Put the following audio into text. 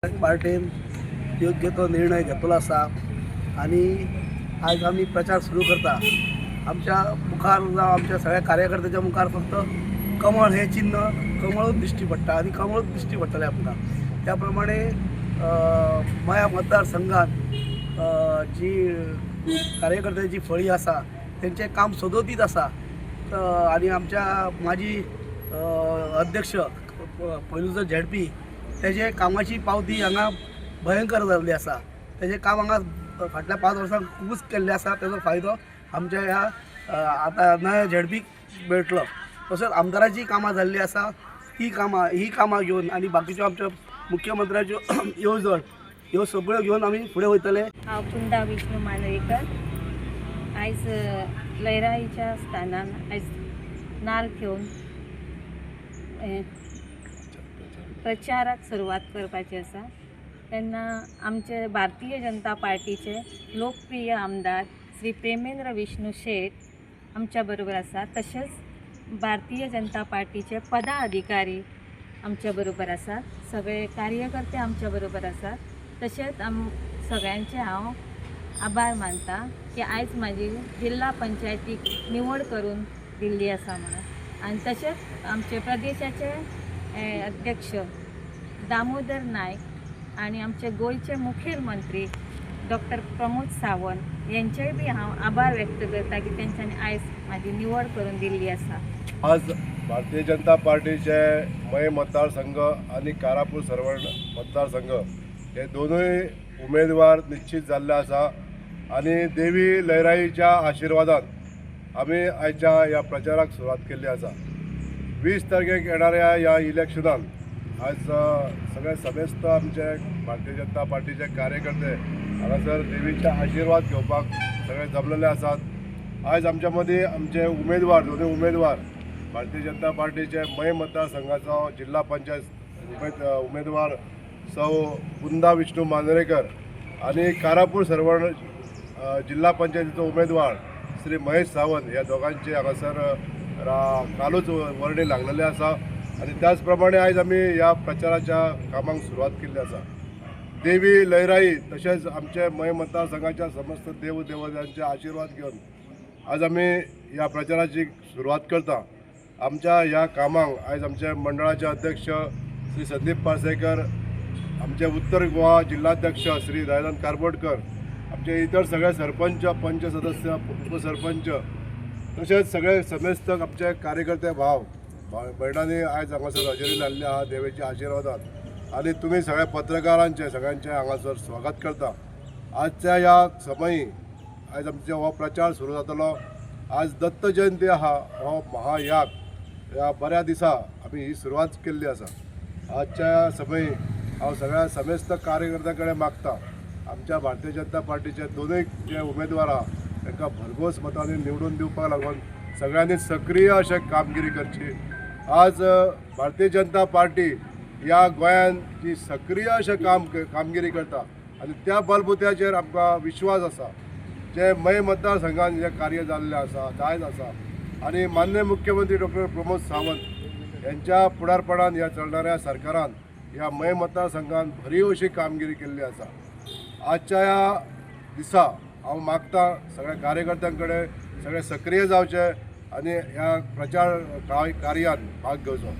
पार्टीन योग्य तो निर्णय घेतलो आसा आणि आज आम्ही प्रचार सुरू करता। आमच्या मुखार जावं आमच्या सगळ्या कार्यकर्त्याच्या मुखार फक्त कमळ हे चिन्ह कमळच दिश्टी पडटा आणि कमळच दिश्टी पडटलें आमकां। त्याप्रमाणे माया मतदारसंघात जी कार्यकर्त्याची फळी आसा त्यांचे काम सदोतीत आसा आणि आमच्या माजी अध्यक्ष पयलूचो झेडपी त्याचे कामाची पावती हांगा भयंकर जाल्ली आसा। त्याचे काम हांगा फाटल्या 5 वर्सांक खूबच केल्लें आसा। त्याचो फायदो आमच्या ह्या आतां नव्या झेडपीक मेळटलो। तशेंच आमदाराची कामां जाल्ली आसा। ही कामां घेवन आनी बाकीच्यो आमच्या मुख्यमंत्र्याच्यो येवजण ह्यो सगळ्यो घेवन आमी फुडें वयतले। हांव कुंदा विष्णू मांद्रेकर आयज लयराईच्या स्थानान आयज नाल्ल घेवन प्रचाराक सुरवात करपाची आसा। तेन्ना आमचे भारतीय जनता पार्टीचे लोकप्रिय आमदार श्री प्रेमेंद्र विष्णू शेट आमच्या बरोबर आसा। तशेंच भारतीय जनता पार्टीचे पदाधिकारी आमच्या बरोबर आसात। सगळे कार्यकर्ते आमच्या बरोबर आसात। तशेंच सगळ्यांचे हांव आभार मानता की आयज म्हाजी जिल्हा पंचायतीक निवड करून दिल्ली आसा म्हणून। आनी तशेंच आमचे प्रदेशाचे अध्यक्ष दामोदर नायक आणि आमचे गोयचे मुखेलमंत्री डॉक्टर प्रमोद सावंत यांचेय बी हांव आभार व्यक्त करता की तेंच्यांनी आयज म्हाजी निवड करून दिल्ली आसा। आज भारतीय जनता पार्टीचे मय मतदारसंघ आणि कारापूर सरवण मतदारसंघ हे दोनूय उमेदवार निश्चित जाल्ले आसा आणि देवी लयराईच्या आशिर्वादान आमी आयच्या ह्या प्रचाराक सुरवात केल्ली आसा। 20 तारखेक येणाऱ्या ह्या इलेक्शनान आज सगळे समेस्त आमचे भारतीय जनता पार्टीचे कार्यकर्ते हांगासर देवीचे आशिर्वाद घेवपाक सगळे जमलेले आसात। आज आमच्या मदीं आमचे उमेदवार दोनूय उमेदवार भारतीय जनता पार्टीचे मय मतदारसंघाचो जिल्हा पंचायत उमेदवार सौ कुंदा विष्णू मांद्रेकर आणि कारापूर सरवण जिल्हा पंचायतीचो उमेदवार श्री महेश सावंत ह्या दोगांचे हांगासर कालूच वर्णी लागलेले आसा। आणि त्याच प्रमाणे आज आमी ह्या प्रचाराच्या कामांक सुरवात केल्ली आसा। देवी लयराई तशेंच आमचे मय मतदारसंघाच्या समस्त देव देवतांचे आशिर्वाद घेवन आज आमी ह्या प्रचाराची सुरवात करता। आमच्या ह्या कामांक आज आमचे मंडळाचे अध्यक्ष श्री संदीप पार्सेकर, आमचे उत्तर गोवा जिल्हाध्यक्ष श्री दयानंद कारबोटकर, आमचे इतर सगळे सरपंच पंच सदस्य उपसरपंच तशेंच सगळे समेस्त आमचे कार्यकर्ते भाव भयणांनी आयज हांगासर हजेरी लायल्ली आहा देवेच्या आशिर्वादान। आणि तुम्ही सगळ्या पत्रकारांचे सगळ्यांचे हांगासर स्वागत करता। आजच्या ह्या समयी आयज आमचो हो प्रचार सुरू जातलो। आज दत्त जयंती आहा, हो महायाग ह्या बऱ्या दिसा आमी ही सुरवात केल्ली आसा। आजच्या समयी हांव सगळ्या समेस्त कार्यकर्त्यां कडेन मागता आमच्या भारतीय जनता पार्टीचे दोनूय जे उमेदवार आहा तांकां भरघोस मतांनी निवडून दिवपाक लागून सगळ्यांनी सक्रिय अशें कामगिरी करची। आज भारतीय जनता पार्टी ह्या गोंयांत जी सक्रिय अशें कामगिरी करता आनी त्या बलबुत्याचेर आमकां विश्वास आसा। जे मय मतदारसंघात जे कार्य जाल्लें आसा जायत आसा आनी माननीय मुख्यमंत्री डॉक्टर प्रमोद सावंत यांच्या फुडारपणान ह्या चलणाऱ्या सरकारान ह्या मय मतदारसंघात भरीव अशी कामगिरी केल्ली आसा। आजच्या ह्या दिसा हांव मागता सगळ्या कार्यकर्त्यां कडेन सगळे सक्रिय जावचे आणि ह्या प्रचार कार्यात भाग घेवचो।